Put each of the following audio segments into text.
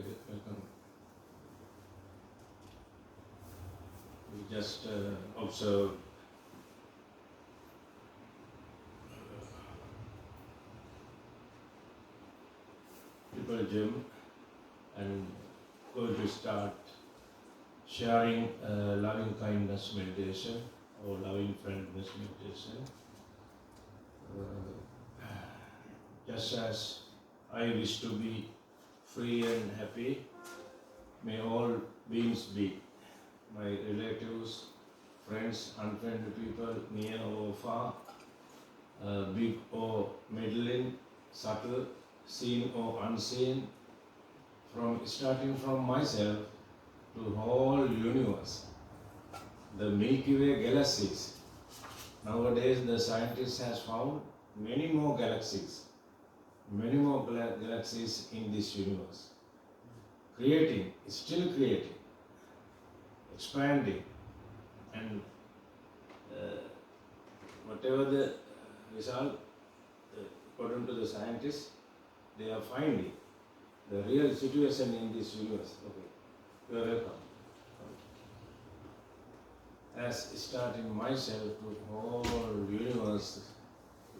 welcome. We just observe Triple Gym and going to start sharing loving kindness meditation or loving friendness meditation. Just as I wish to be free and happy, may all beings be. My relatives, friends, unfriendly people, near or far, big or middling, subtle, seen or unseen, starting from myself to whole universe, the Milky Way galaxies. Nowadays the scientist has found many more galaxies in this universe. Creating, still creating, expanding, and whatever the result, according to the scientists, they are finding the real situation in this universe. Okay, you are welcome. As starting myself to whole universe,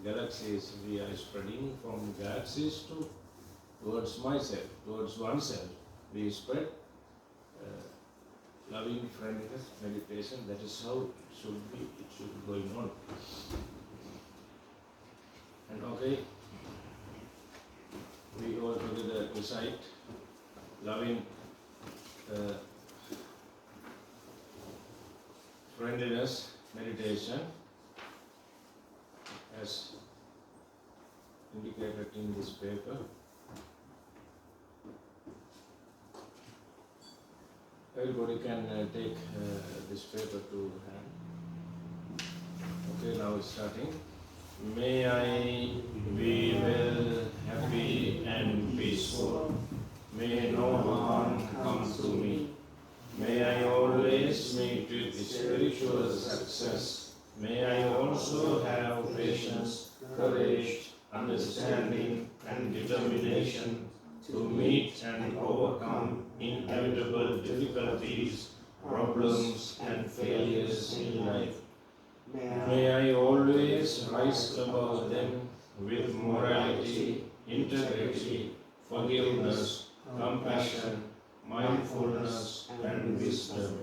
galaxies, we are spreading from galaxies towards myself, towards oneself. We spread loving friendliness meditation. That is how it should be going on. And okay, we all together recite loving friendliness meditation as indicated in this paper. Everybody can take this paper to hand. Okay, now it's starting. May I be well, happy and peaceful. May no harm come to me. May I always meet with spiritual success. May I also have patience, courage, understanding and determination to meet and overcome inevitable difficulties, problems and failures in life. May I always rise above them with morality, integrity, forgiveness, compassion, mindfulness and wisdom.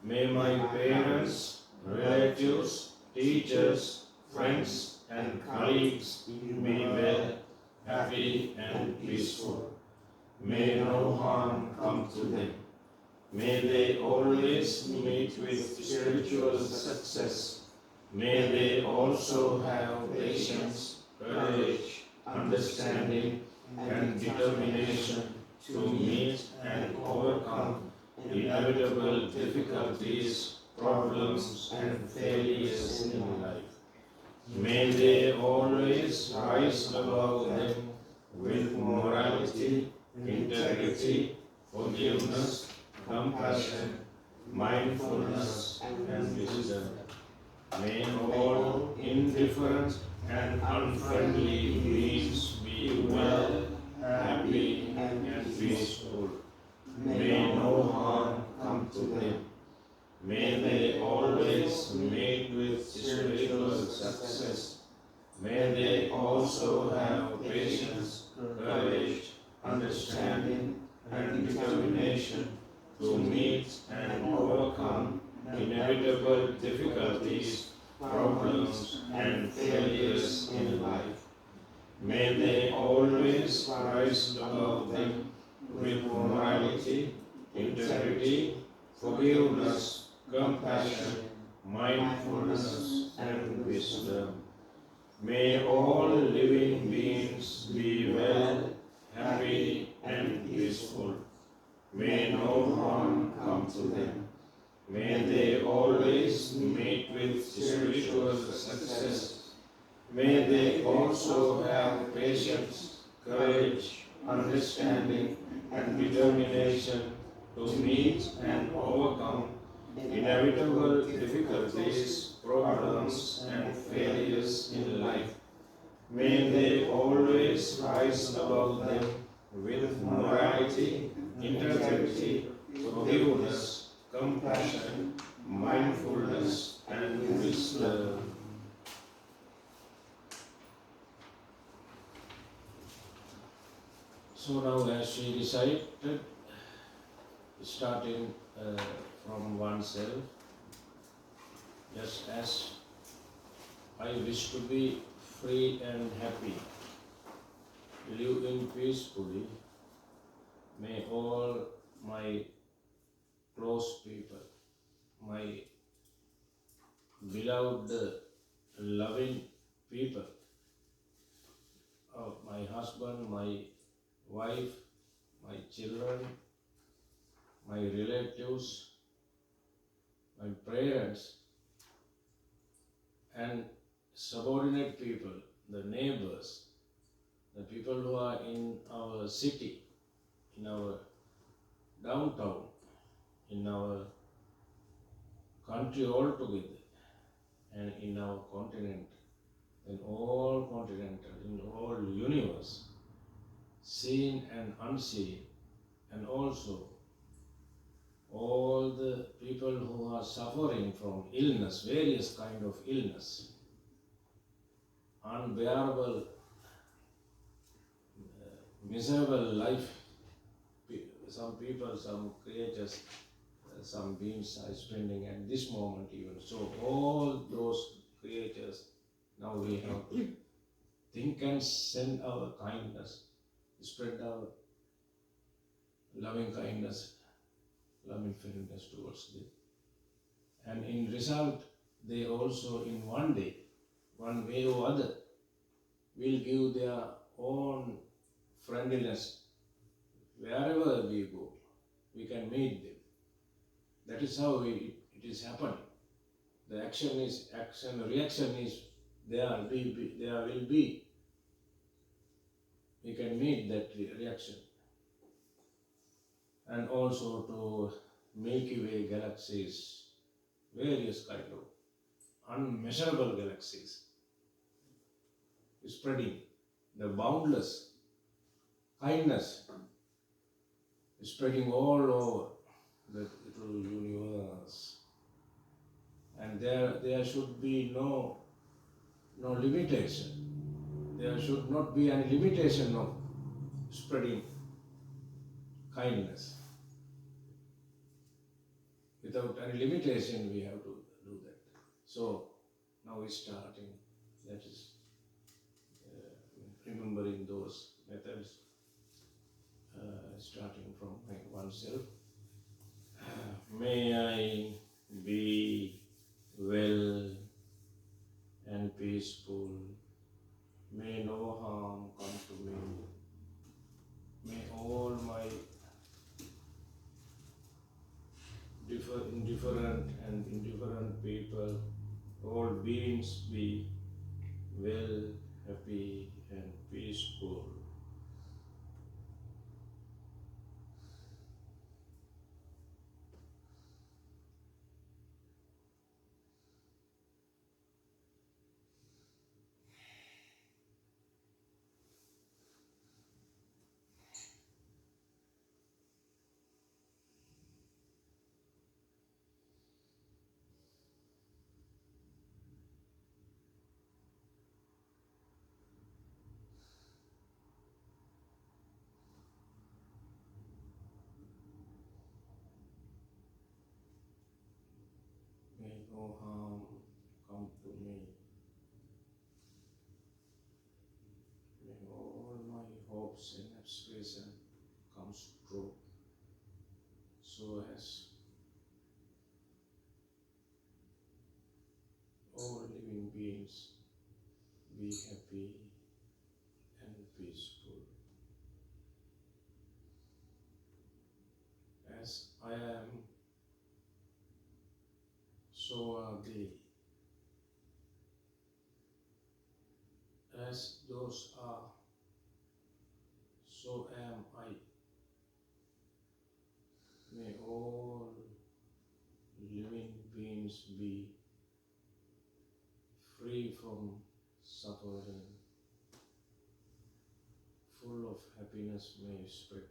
May my parents, relatives, teachers, friends and colleagues be well, happy and peaceful. May no harm come to them. May they always meet with spiritual success. May they also have patience, courage, understanding and determination to meet and overcome inevitable difficulties, problems and failures in life. May they always rise above them with morality, integrity, forgiveness, compassion, mindfulness and wisdom. May all indifferent and unfriendly beings be well, happy and peaceful. May no harm come to them. May they always meet with spiritual success. May they also have patience, courage, understanding and determination to meet and overcome inevitable difficulties, problems and failures in life. May they always rise above them with morality, integrity, forgiveness, compassion, mindfulness and wisdom. May all living beings be well, happy and peaceful. May no harm come to them. May they always meet with spiritual success. May they also have patience, courage, understanding and determination to meet and overcome inevitable difficulties, problems and failures in life. May they always rise above them with morality, integrity, forgiveness, compassion, mindfulness, and wisdom. So now as she recited, starting from oneself, just as I wish to be free and happy, live in peacefully, may all my close people, my beloved, loving people, my husband, my wife, my children, my relatives, my parents, and subordinate people, the neighbors, the people who are in our city, in our downtown, in our country altogether, and in our continent, in all continental, in all universe, seen and unseen, and also all the people who are suffering from illness, various kind of illness, unbearable, miserable life. Some people, some creatures, some beings are spending at this moment even. So all those creatures, now we have to think and send our kindness, spread our loving kindness, loving friendliness towards them. And in result, they also in one day, one way or other, will give their own friendliness. Wherever we go, we can meet them. That is how it is happening. The action is action, reaction is there will be. We can meet that reaction. And also to Milky Way galaxies, various kind of unmeasurable galaxies, spreading the boundless kindness, spreading all over the little universe. And there should be no limitation. There should not be any limitation of spreading kindness. Without any limitation, we have to do that. So now we're starting. That is remembering those methods, starting from oneself. May I be well and peaceful. May no harm come to me. May all my indifferent people, all beings be well, happy and peaceful. May no harm come to me. May all my hopes and aspirations comes true, so as all living beings be happy and peaceful. As I am, so are they. As those are, so am I. May all living beings be free from suffering, full of happiness may spread.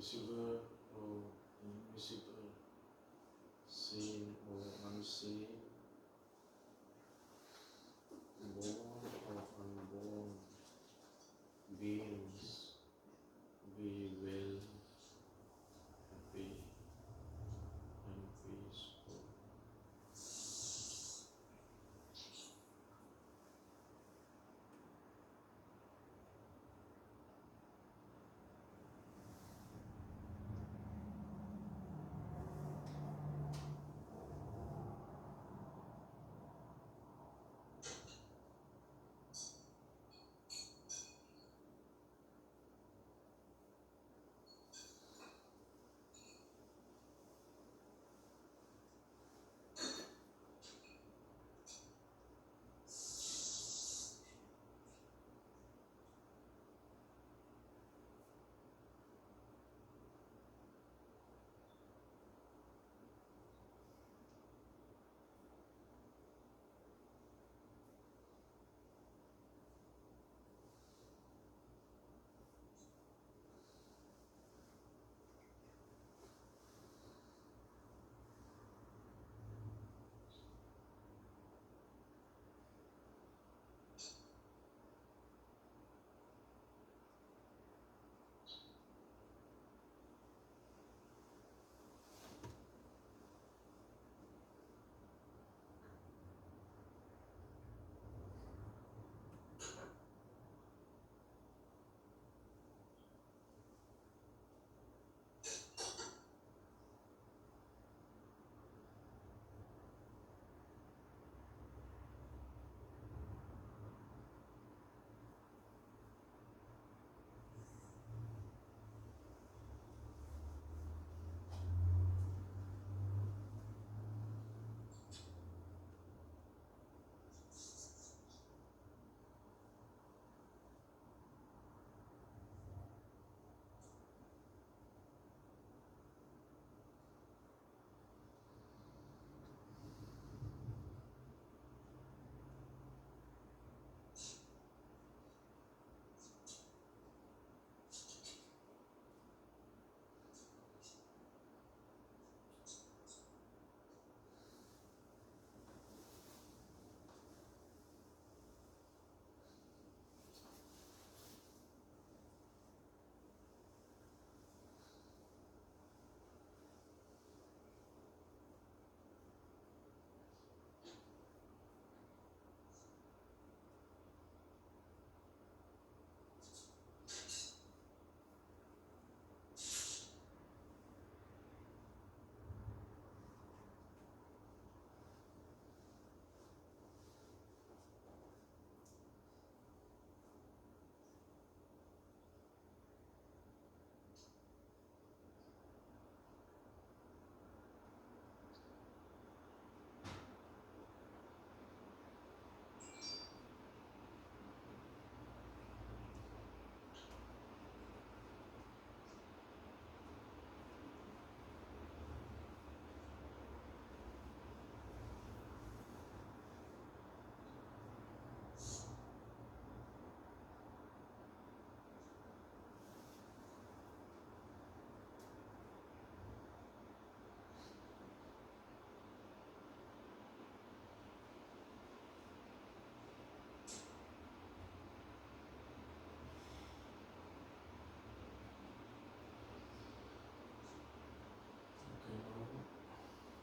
visible or invisible, seen or unseen, born or unborn beings, be well, happy and peaceful.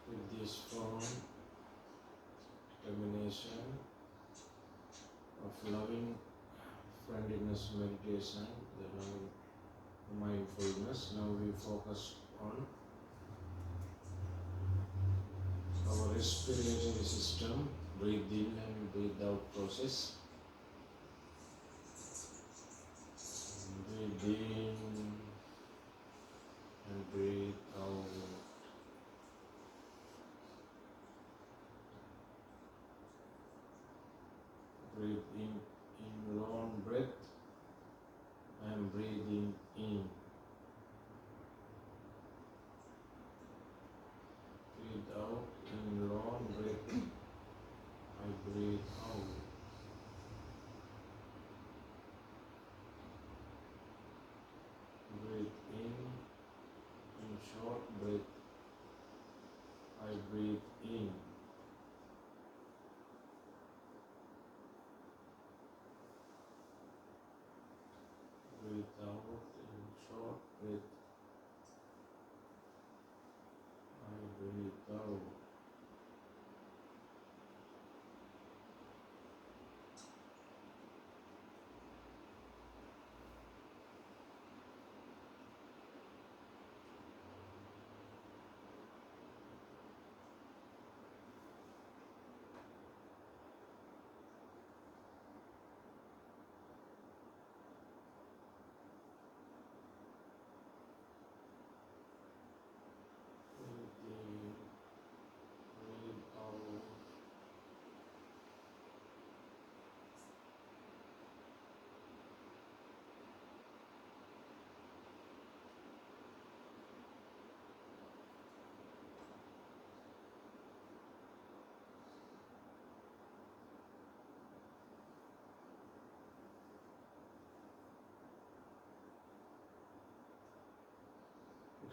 With this strong determination of loving friendliness meditation, the loving mindfulness, now we focus on our respiratory system, breathe in and breathe out process. Breathe in and breathe out. Breathe in long breath and breathing in. Breathe out in long breath. I breathe out. Breathe in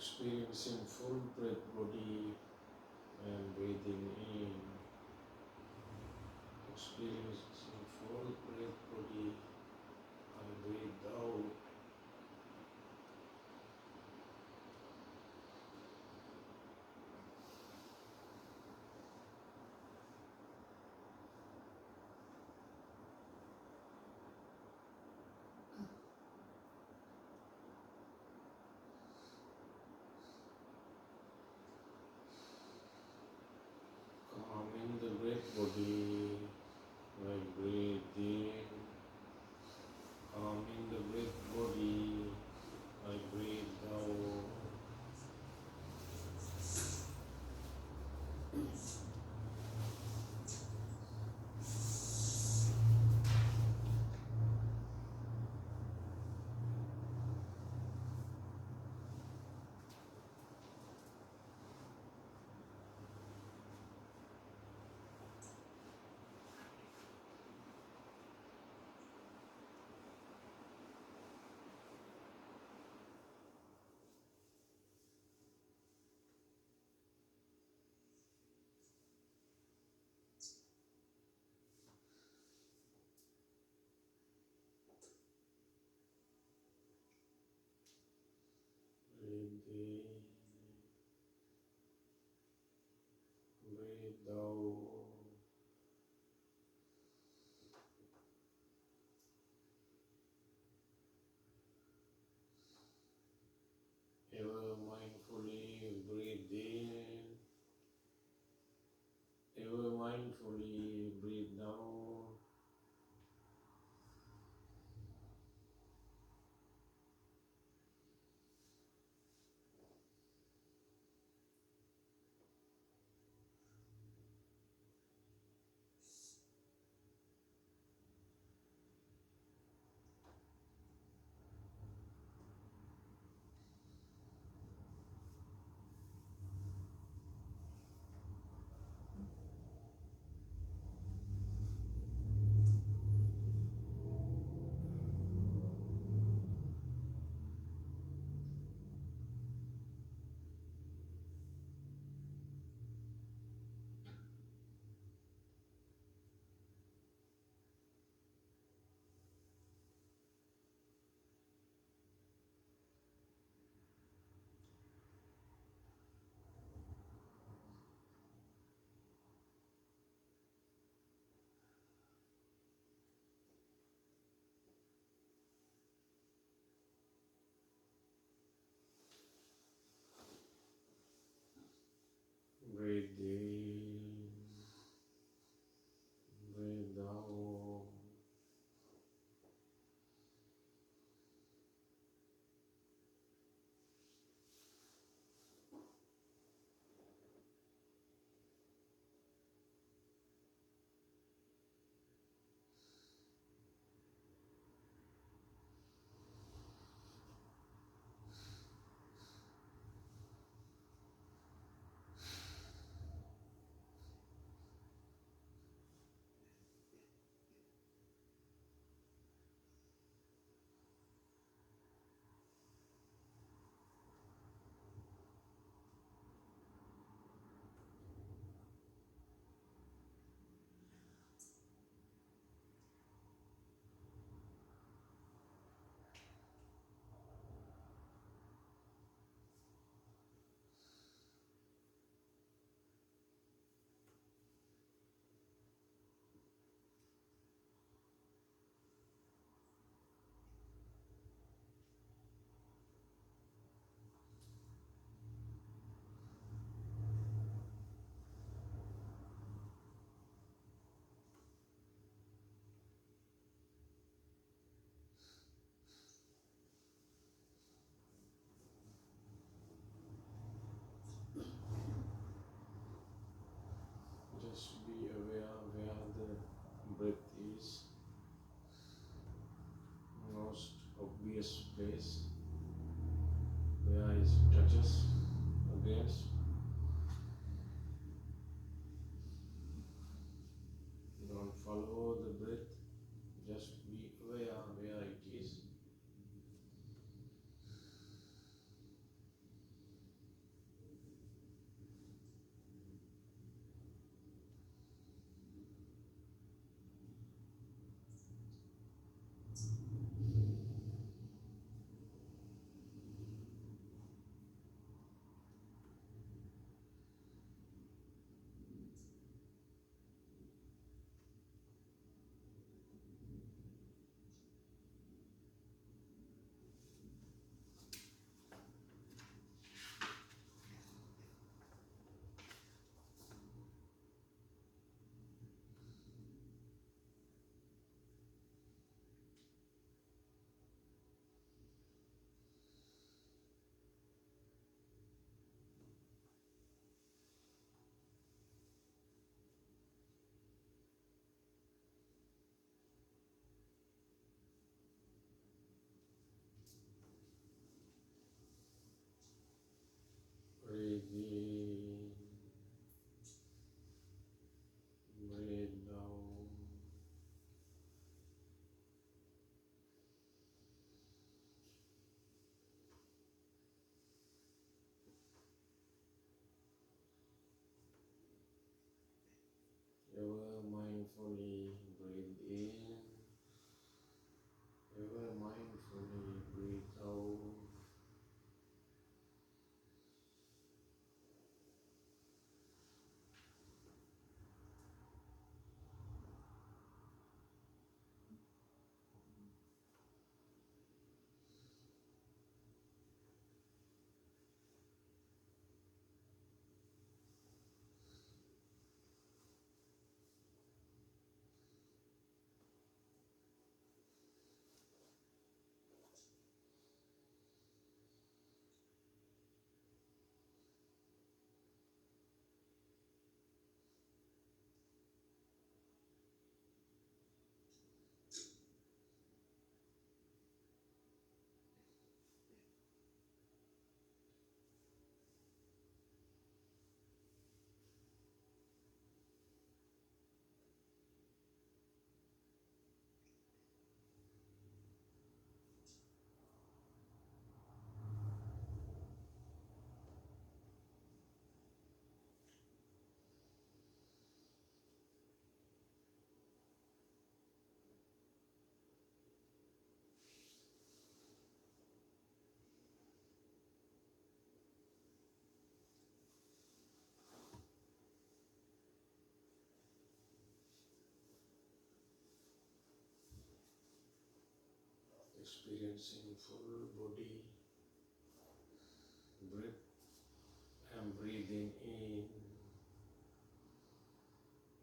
experiencing full breath body and breathing in, experiencing full breath body and breathe out. Calming the breath body by breathing, calming the breath body by breathe out. Breathe in, breathe out. Ever mindfully breathe in, ever mindfully breathe down. experiencing full body breath. I am breathing in,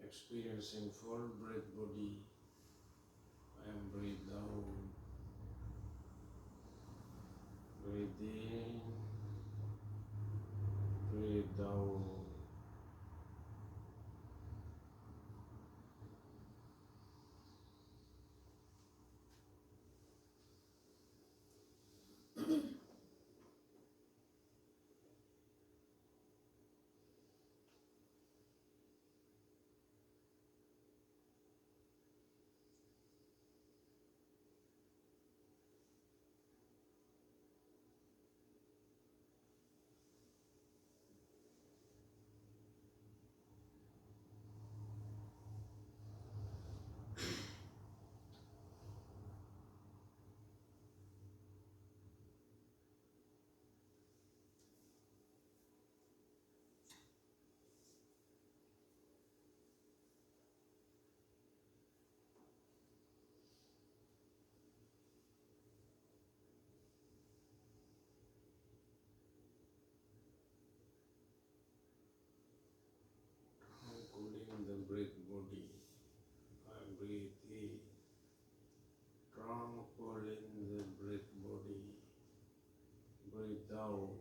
experiencing full breath body. I am breathe down, breathe in, breathe down. I'm cooling the breath body. I breathe in, tranquil in the breath body. Breathe out.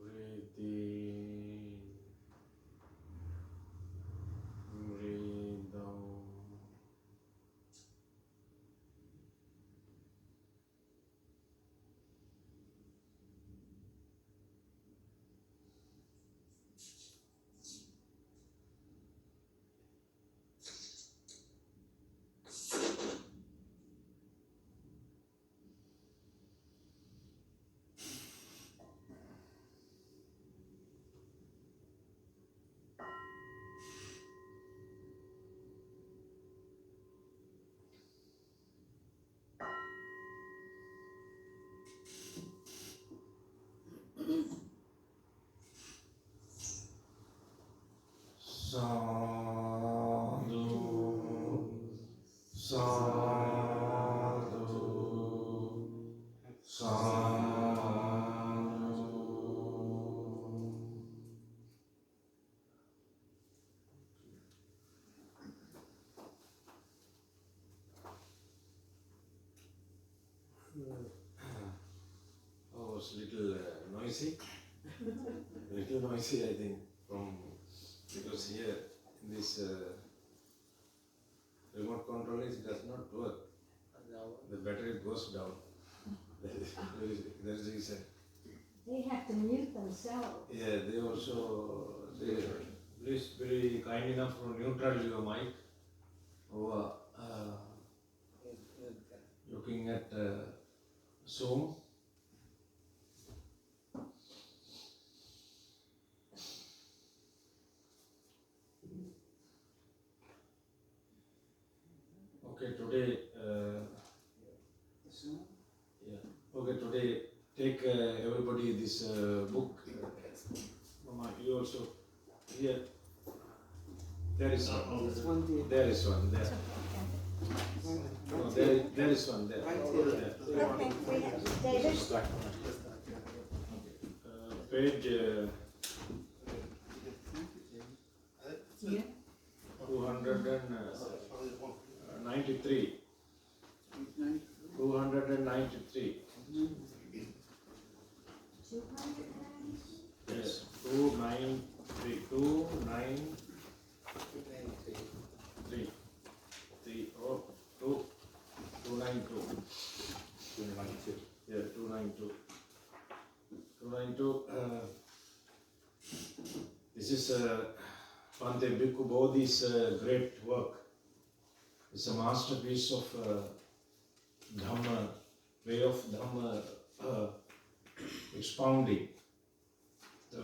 Breathe in, breathe down. Sadhu, sadhu, sadhu. Oh, it was little noisy. Little noisy, I think, because here in this remote control it does not work. The battery goes down. That's the reason. They have to mute themselves. Yeah, they also please be kind enough to neutral your mic over looking at Zoom. Okay, today. Yeah. Okay, today take everybody this book. Mama, you also here. There is one. There is one there. No, there is one there. Okay, we have David. Page 293. 293. Yes, 293. 293. 292. 292. Yeah, 292. 292. This is Bhante Bhikkhu Bodhi's great work. It's a masterpiece of Dhamma, way of Dhamma expounding. So,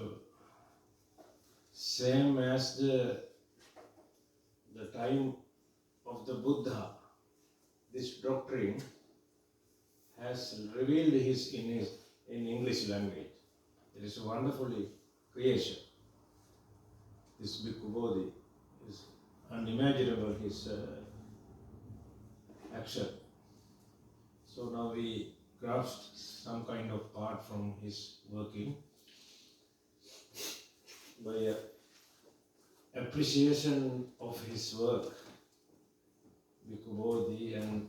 same as the time of the Buddha, this doctrine has revealed in English language. It is wonderfully creation. This Bhikkhu Bodhi is unimaginable, his action. So now we grasped some kind of part from his working by appreciation of his work, Bhikkhu Bodhi, and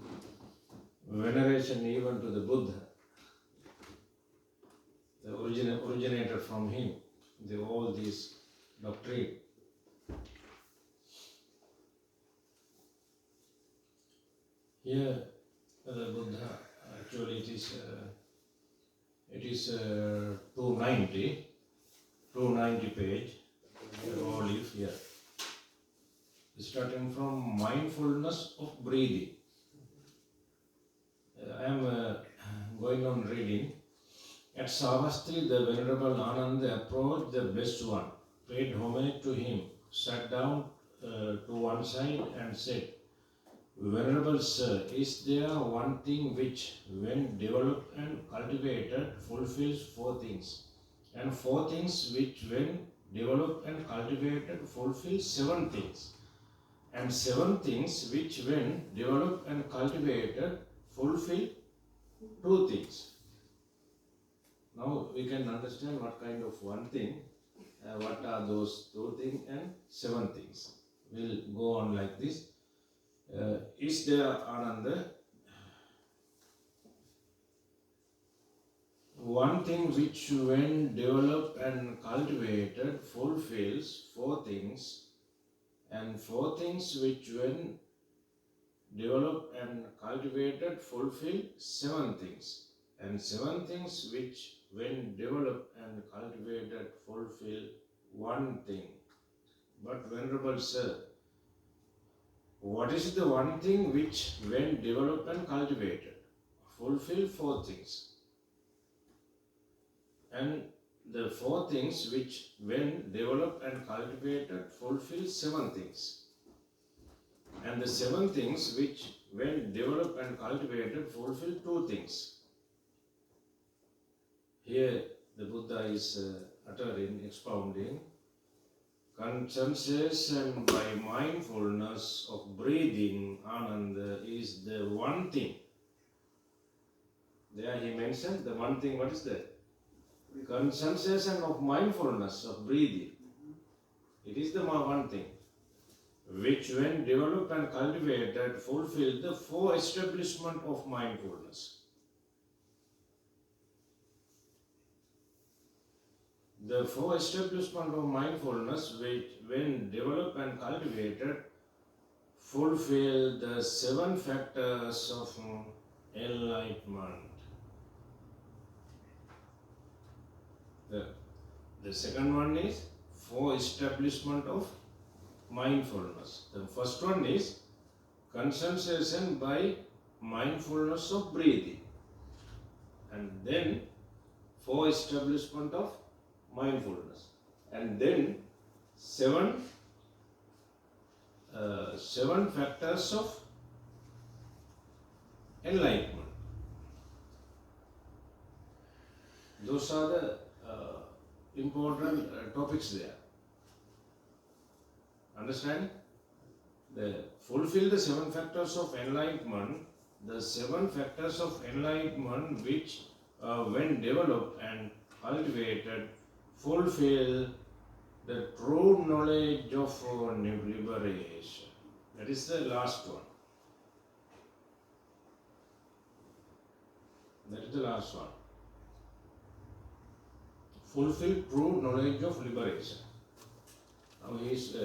veneration even to the Buddha, the originator from him, all these doctrine. Here, the Buddha, actually it is 290 page, olive here. Starting from mindfulness of breathing. I am going on reading. At Savastri, the Venerable Ananda approached the Blessed One, paid homage to him, sat down to one side and said, Venerable Sir, is there one thing which, when developed and cultivated, fulfills four things? And four things which, when developed and cultivated, fulfill seven things? And seven things which, when developed and cultivated, fulfill two things. Now we can understand what kind of one thing, what are those two things and seven things. We'll go on like this. Is there, Ananda, one thing which, when developed and cultivated, fulfills four things, and four things which, when developed and cultivated, fulfill seven things, and seven things which, when developed and cultivated, fulfill one thing? But Venerable Sir, what is the one thing which, when developed and cultivated, fulfill four things? And the four things which, when developed and cultivated, fulfill seven things. And the seven things which, when developed and cultivated, fulfill two things. Here the Buddha is uttering, expounding, concentration by mindfulness of breathing, Ananda, is the one thing. There he mentioned the one thing. What is that? Concentration of mindfulness of breathing. It is the one thing which, when developed and cultivated, fulfill the four establishment of mindfulness. The four establishment of mindfulness which, when developed and cultivated, fulfill the seven factors of enlightenment. The second one is four establishment of mindfulness. The first one is concentration by mindfulness of breathing. And then four establishment of mindfulness. And then seven factors of enlightenment. Those are the important topics there. Understand? Fulfill the seven factors of enlightenment. The seven factors of enlightenment which, when developed and cultivated, fulfill the true knowledge of liberation. That is the last one. That is the last one. Fulfill true knowledge of liberation. Now he is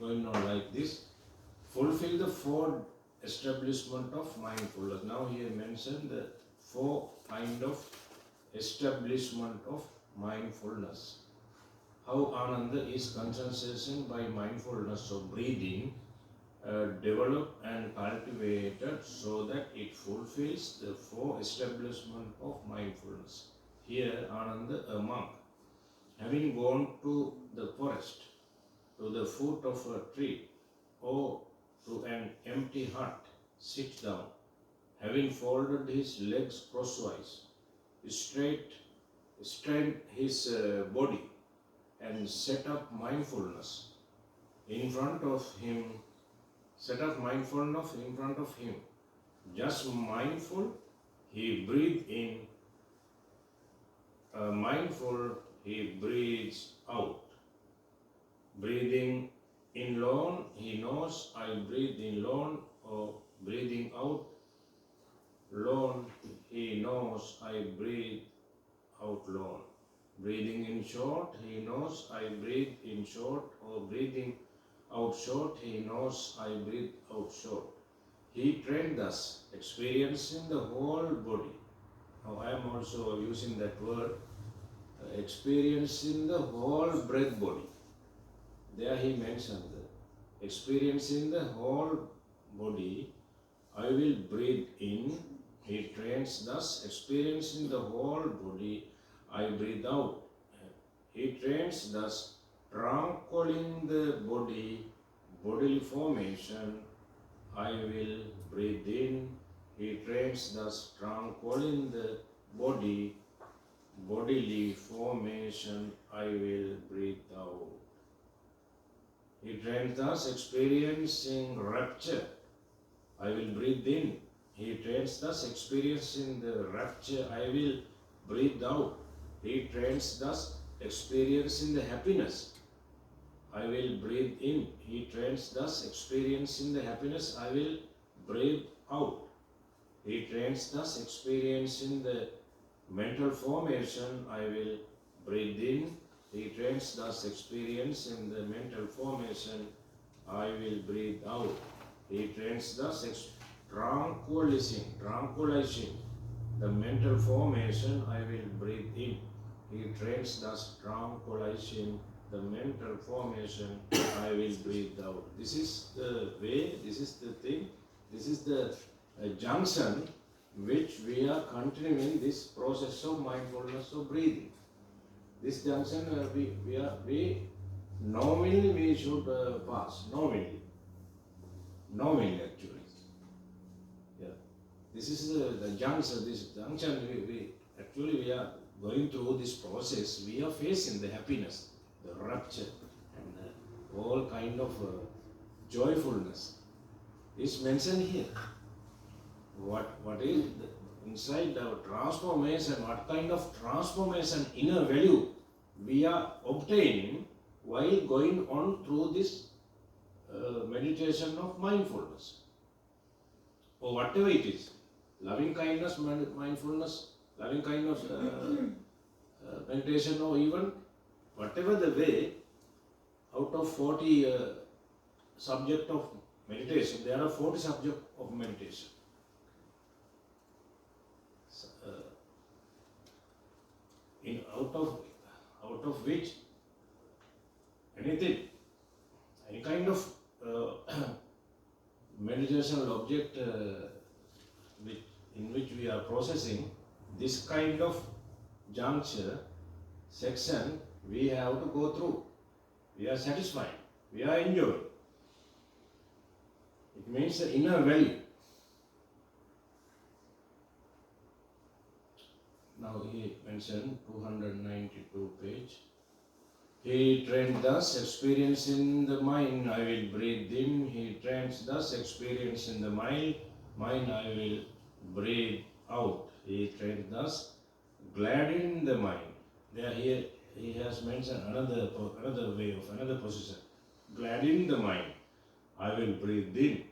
going on like this. Fulfill the four establishment of mindfulness. Now he mentioned the 4 kind of establishment of mindfulness. How Ananda is concentration by mindfulness of breathing developed and cultivated so that it fulfills the 4 establishment of mindfulness. Here Ananda, a monk, having gone to the forest, to the foot of a tree, or to an empty hut, sits down, having folded his legs crosswise, straightened his body, and set up mindfulness in front of him. Just mindful, he breathes in. Mindful, he breathes out. Breathing in long, he knows I breathe in long, or breathing out long, he knows I breathe out long. Breathing in short, he knows I breathe in short, or breathing out short, he knows I breathe out short. He trained thus, experiencing the whole body. Now I am also using that word, experiencing the whole breath body. There he mentioned that experiencing the whole body, I will breathe in. He trains thus, experiencing the whole body, I breathe out. He trains thus, tranquilizing the body, bodily formation, I will breathe in. He trains thus, tranquilizing the body, bodily formation, I will breathe out. He trains thus, experiencing rapture, I will breathe in. He trains thus, experiencing the rapture, I will breathe out. He trains thus, experiencing the happiness, I will breathe in. He trains thus, experiencing the happiness, I will breathe out. He trains thus, experiencing the mental formation, I will breathe in. He trains thus, experiencing the mental formation, I will breathe out. He trains thus, tranquilizing the mental formation, I will breathe in. He trains thus, tranquilizing the mental formation, I will breathe out. This is the way, this is the thing, this is the junction which we are continuing this process of mindfulness of breathing. This junction we knowingly we should pass, knowingly actually. Yeah. This is the junction, we are going through this process, we are facing the happiness, the rapture, and all kind of joyfulness is mentioned here. What is the, inside the transformation, what kind of transformation, inner value we are obtaining while going on through this meditation of mindfulness, or whatever it is, loving kindness, mindfulness, loving kindness meditation, or even whatever the way, out of 40 subject of meditation, there are 40 subject of meditation. Out of which any kind of meditational object in which we are processing, this kind of juncture, section, we have to go through. We are satisfied, we are enjoying. It means the inner value. Now he mentioned 292 page. He trained thus, experiencing the mind, I will breathe in. He trains thus, experiencing the mind, I will breathe out. He trained thus, gladdening the mind. There here he has mentioned another way of another position. Gladdening the mind, I will breathe in.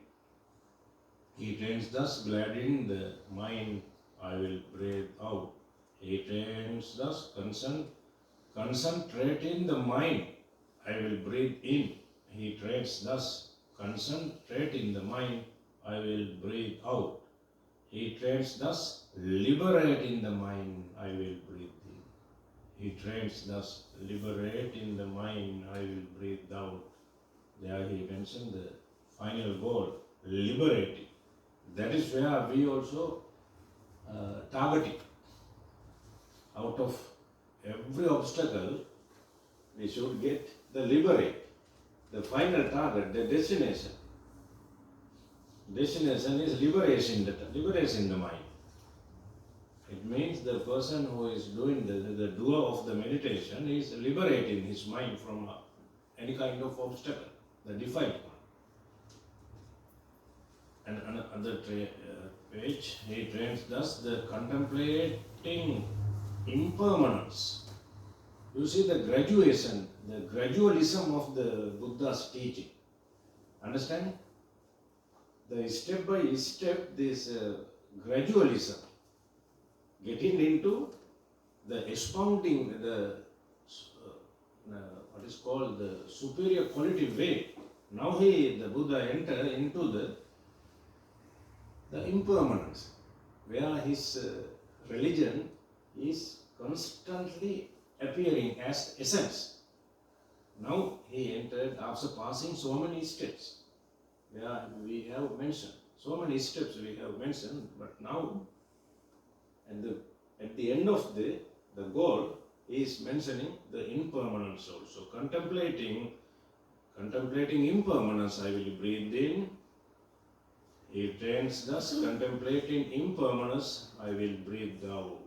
He trains thus, gladdening the mind, I will breathe out. He trains thus, concentrating the mind, I will breathe in. He trains thus, concentrating the mind, I will breathe out. He trains thus, liberating the mind, I will breathe in. He trains thus, liberating the mind, I will breathe out. There he mentioned the final goal, liberating. That is where we also targeting. Out of every obstacle, we should get the liberate, the final target, the destination. Destination is liberation the mind. It means the person who is doing the doer of the meditation is liberating his mind from any kind of obstacle, the defiled one. And another page, he trains thus the contemplating impermanence. You see the graduation, the gradualism of the Buddha's teaching. Understand? The step by step, this gradualism, getting into the expounding the what is called the superior quality way. Now the Buddha enter into the impermanence, where his religion is constantly appearing as essence. Now he entered after passing so many steps, where we have mentioned, so many steps we have mentioned, but now at the end of the goal, he is mentioning the impermanence also. Contemplating impermanence, I will breathe in. He trains thus, contemplating impermanence, I will breathe out.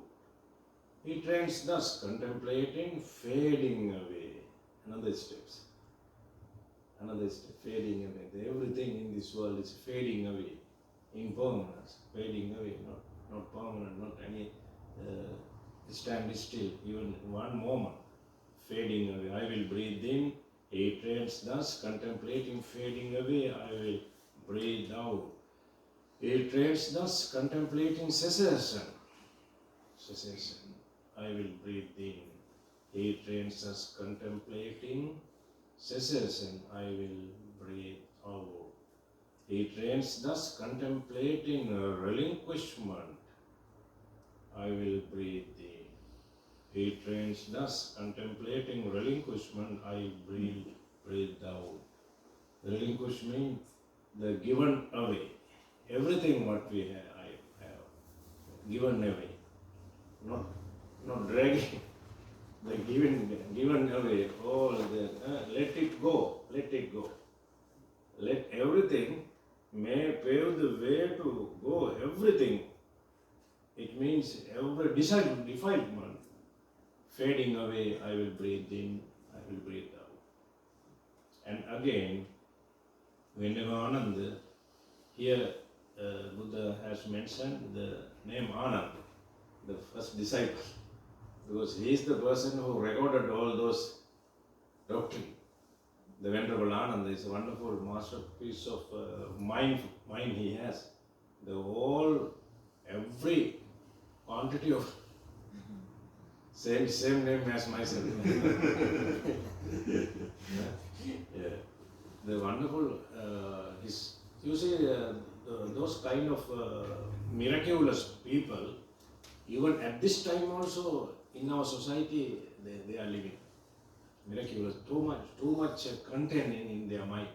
He trains thus, contemplating fading away. Another step, fading away. Everything in this world is fading away. Impermanence, fading away, not permanent, not any stand still, even one moment, fading away. I will breathe in. He trains thus, contemplating fading away, I will breathe out. He trains thus, contemplating cessation, I will breathe in. He trains us contemplating cessation, I will breathe out. He trains thus contemplating relinquishment, I will breathe in. He trains thus contemplating relinquishment, I breathe out. Relinquish means the given away. Everything what we have, I have given away. Not dragging. The given away, all the let it go. Let everything may pave the way to go. Everything. It means every defilement fading away. I will breathe in. I will breathe out. And again, whenever Ananda, here Buddha has mentioned the name Ananda, the first disciple. Because he is the person who recorded all those doctrine. The Venerable Ananda is a wonderful masterpiece of mind he has. Every quantity of same name as myself. Yeah. The wonderful, you see those kind of miraculous people, even at this time also, in our society, they are living miraculous. Too much content in their mind.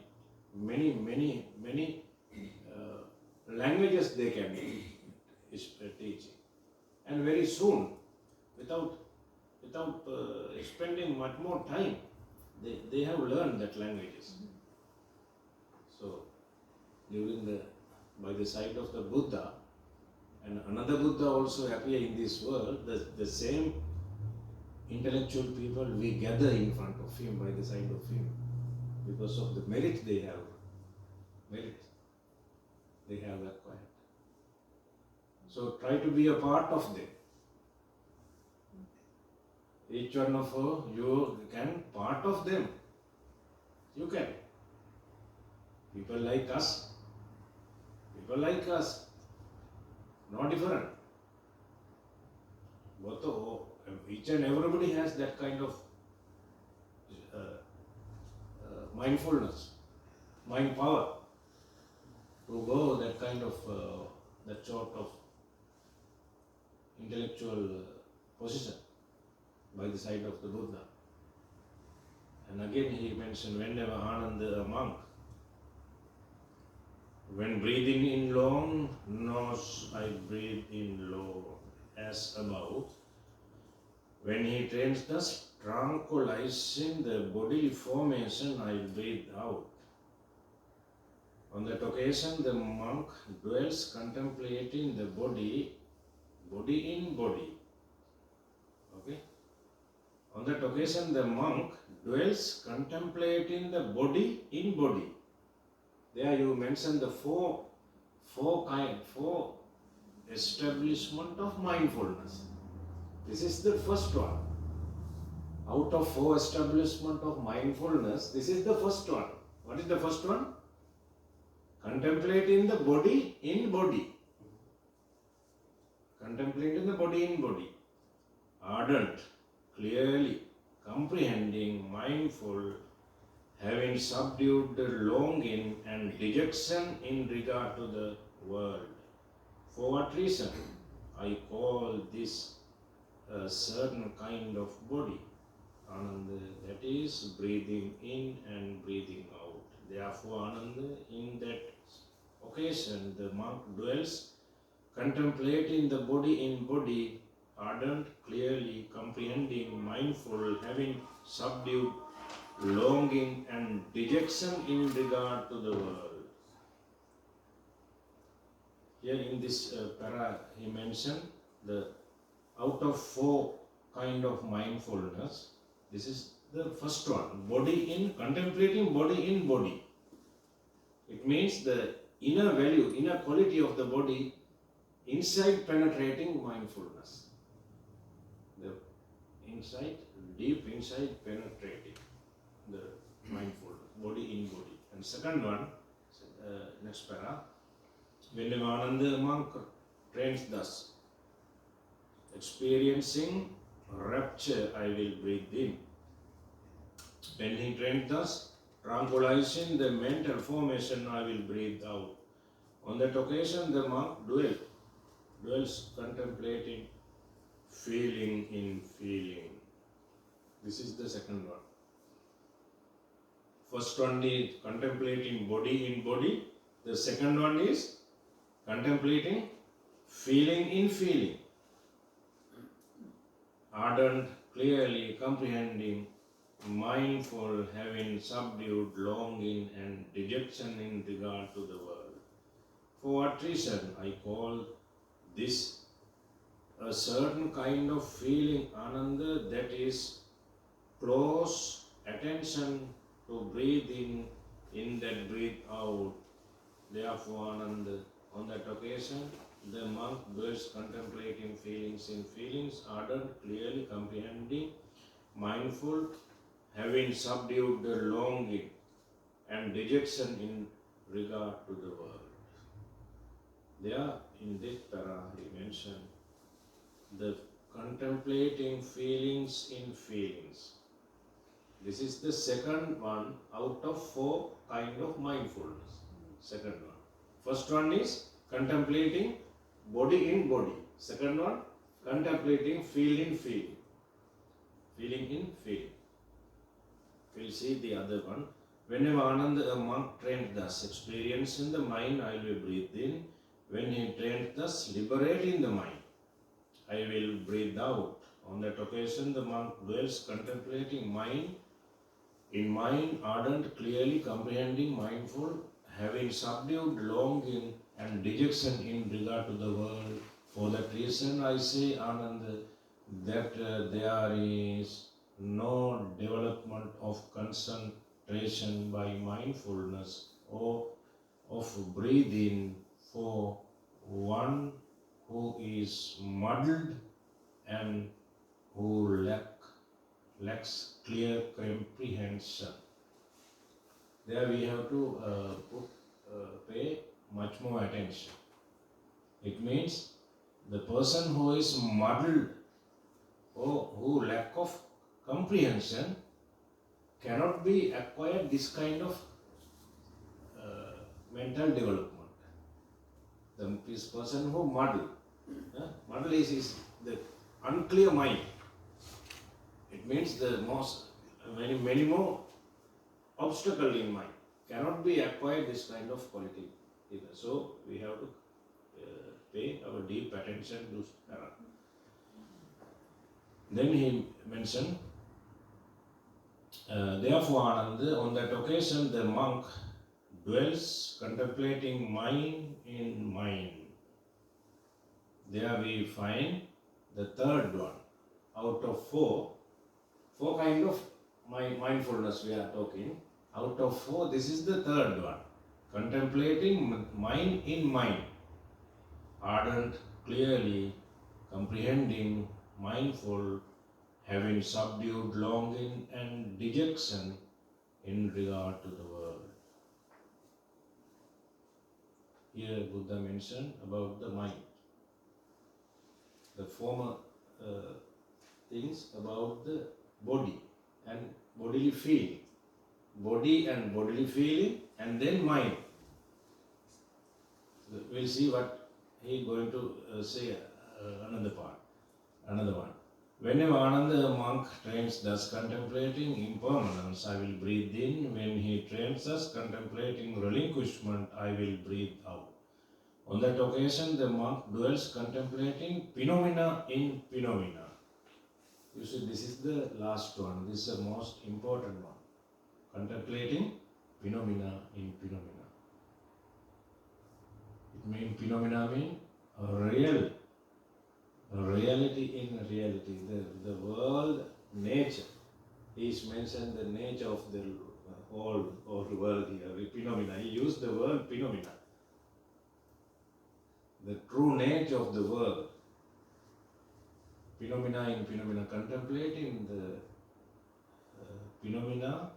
Many languages they can teach, and very soon, without spending much more time, they have learned that languages. So, by the side of the Buddha, and another Buddha also appear in this world, the same intellectual people we gather in front of him, by the side of him, because of the merit they have. They have acquired. So try to be a part of them. Each one of you can part of them. You can. People like us, no different. Each and everybody has that kind of mindfulness, mind power to go that kind of that sort of intellectual position by the side of the Buddha. And again he mentioned, whenever Ananda, a monk, when breathing in long, nose I breathe in low, as above. When he trains thus, tranquilizing the bodily formation, I breathe out. On that occasion, the monk dwells contemplating the body, body in body. Okay? On that occasion, the monk dwells contemplating the body in body. There you mentioned the four establishment of mindfulness. This is the first one. Out of 4 establishment of mindfulness, this is the first one. What is the first one? Contemplating the body in body. Contemplating the body in body. Ardent, clearly, comprehending, mindful, having subdued the longing and dejection in regard to the world. For what reason? I call this a certain kind of body. Ananda, that is breathing in and breathing out. Therefore, Ananda, in that occasion, the monk dwells contemplating the body in body, ardent, clearly, comprehending, mindful, having subdued longing and dejection in regard to the world. Here in this para, he mentioned the out of 4 kind of mindfulness, this is the first one, body in, contemplating body in body. It means the inner value, inner quality of the body inside penetrating mindfulness. The inside, deep inside penetrating the mindfulness, body in body. And second one, next para, whenever Ananda monk trains thus, experiencing rapture, I will breathe in. When he trained thus, tranquilizing the mental formation, I will breathe out. On that occasion, the monk dwells contemplating, feeling in feeling. This is the second one. First one is contemplating body in body. The second one is contemplating feeling in feeling. Ardent, clearly comprehending, mindful, having subdued longing and dejection in regard to the world. For what reason? I call this a certain kind of feeling, Ananda, that is close attention to breathing in that breathe out. Therefore, Ananda, on that occasion, the monk dwells contemplating feelings in feelings, ardent, clearly comprehending, mindful, having subdued the longing and dejection in regard to the world. There, in this para, he mentioned the contemplating feelings in feelings. This is the second one out of 4 kind of mindfulness. Second one. First one is contemplating body in body. Second one, contemplating feeling feeling. Feeling in feeling. We'll see the other one. Whenever Ananda, a monk trained thus, experience in the mind, I will breathe in. When he trained thus, liberating the mind, I will breathe out. On that occasion, the monk dwells contemplating mind, in mind, ardent, clearly comprehending, mindful, having subdued longing and dejection in regard to the world. For that reason, I say, Ananda, that there is no development of concentration by mindfulness or of breathing for one who is muddled and who lacks clear comprehension. There we have to pay much more attention. It means the person who is muddled or who lack of comprehension cannot be acquired this kind of mental development. This person who muddle is the unclear mind. It means the many more obstacle in mind. Cannot be acquired this kind of quality either. So we have to pay our deep attention to Karan. Then he mentioned, therefore Ananda, on that occasion the monk dwells contemplating mind in mind. There we find the third one. Out of four kind of mindfulness we are talking. Out of four, this is the third one. Contemplating mind in mind. Ardent, clearly, comprehending, mindful, having subdued longing and dejection in regard to the world. Here Buddha mentioned about the mind. The former things about the body and bodily feeling. Body and bodily feeling and then mind. So we'll see what he is going to say another one. Whenever Ananda monk trains thus contemplating impermanence, I will breathe in. When he trains us contemplating relinquishment, I will breathe out. On that occasion, the monk dwells contemplating phenomena in phenomena. You see, this is the last one. This is the most important one. Contemplating phenomena in phenomena. It means phenomena means real. Reality in reality. The world, nature. He is mentioned the nature of the whole world here. Phenomena. He used the word phenomena. The true nature of the world. Phenomena in phenomena. Contemplating the phenomena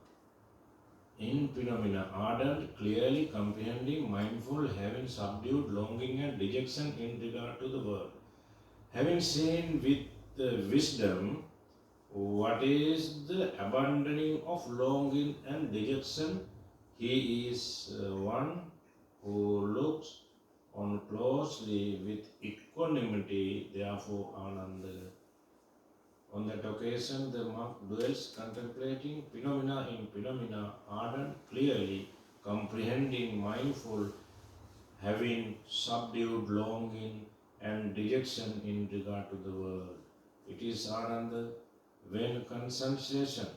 in phenomena. Ardent, clearly comprehending, mindful, having subdued longing and dejection in regard to the world. Having seen with wisdom what is the abandoning of longing and dejection, he is one who looks on closely with equanimity, therefore Ananda. On that occasion, the monk dwells contemplating phenomena in phenomena, ardent, clearly, comprehending, mindful, having subdued longing and dejection in regard to the world. It is Ananda when concentration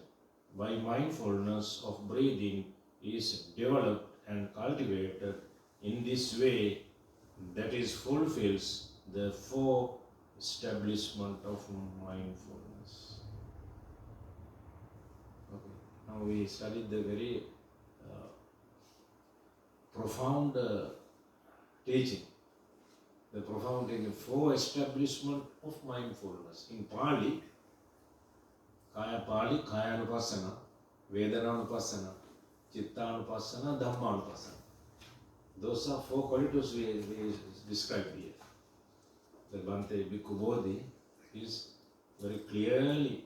by mindfulness of breathing is developed and cultivated in this way, that is fulfills the four establishment of mindfulness. Okay. Now we studied the very profound teaching. The profound teaching, four establishment of mindfulness. In Pali, Kayanupassana, Vedananupassana, Chittanupassana, Dhammanupassana. Those are four qualities we described here. The Bhante Bhikkhu Bodhi is very clearly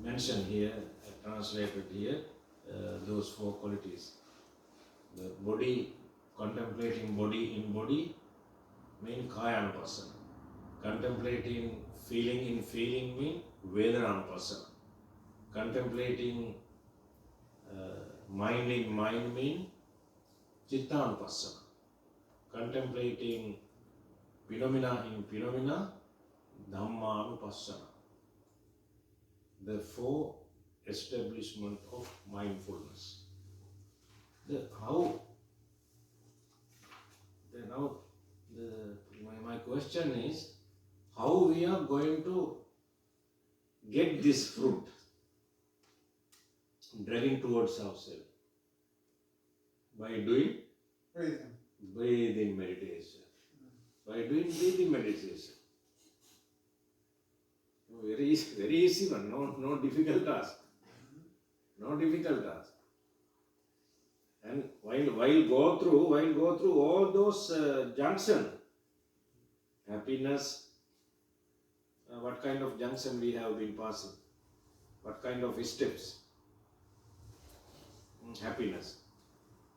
mentioned here, translated here, those four qualities. The body, contemplating body in body, mean Kayanupassana. Contemplating feeling in feeling mean Vedananupassana. Contemplating mind in mind mean Chittanupassana. Contemplating phenomena in phenomena, Dhammanupassana. The four establishment of mindfulness. My question is, how we are going to get this fruit, dragging towards ourselves? By doing breathing meditation. By doing breathing meditation. Very easy one, no difficult task. No difficult task. And while go through all those junction, happiness, what kind of junction we have been passing, what kind of steps, happiness,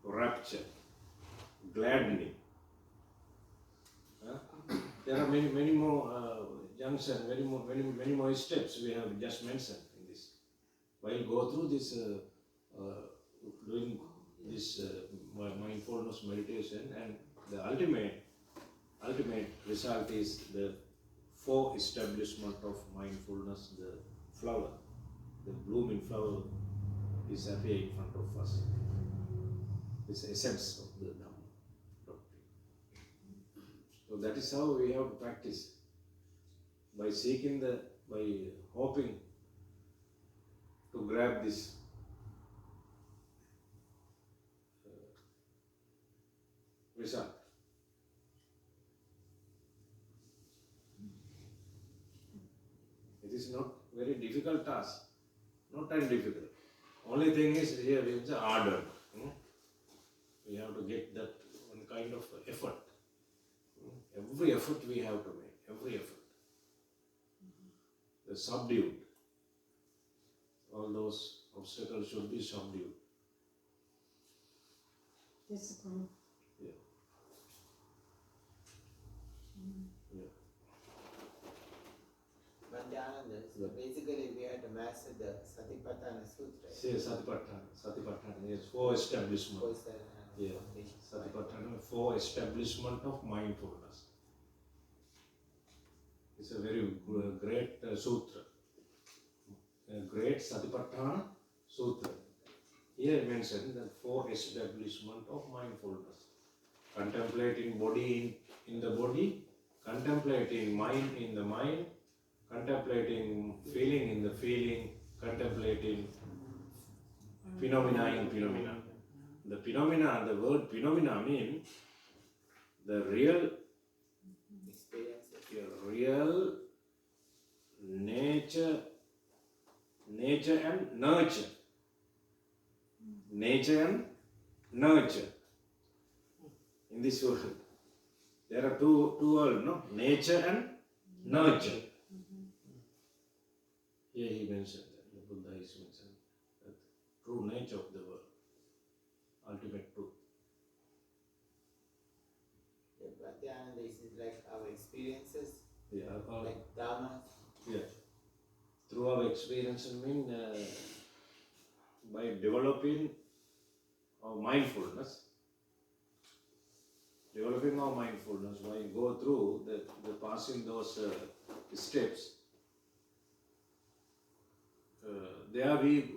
rapture, gladdening, there are many more junctions, many more steps we have just mentioned in this. While go through this, doing this mindfulness meditation, and the ultimate result is the four establishment of mindfulness. The flower, the blooming flower, is appear in front of us. It's the essence of the Dhamma doctrine. So that is how we have to practice. By seeking by hoping to grab this result. It is not very difficult task, not undifficult. Only thing is here is the ardor. We have to get that one kind of effort. Every effort we have to make, every effort. The subdued. All those obstacles should be subdued. Discipline. Yeah. Yeah. Ven.s.ananda, so basically we had to master the Satipatthana Sutra. Say Satipatthana is four establishment. Yeah. Satipatthana, four establishment of mindfulness. It's a very great sutra. A great Satipatthana Sutra. Here I mentioned the four establishment of mindfulness. Contemplating body in the body, contemplating mind in the mind, contemplating feeling in the feeling, contemplating phenomena in phenomena. The phenomena, the word phenomena means the real nature and nurture. Nature and nurture. In this world, there are two worlds, no? Nature and nurture. Here he mentioned that, the Buddha is mentioned that true nature of the world, ultimate truth. Ven.s.ananda is like our experiences, Yeah, like Dhammas. yeah. Through our experience, I mean, by developing our mindfulness, while go through the passing those steps, there we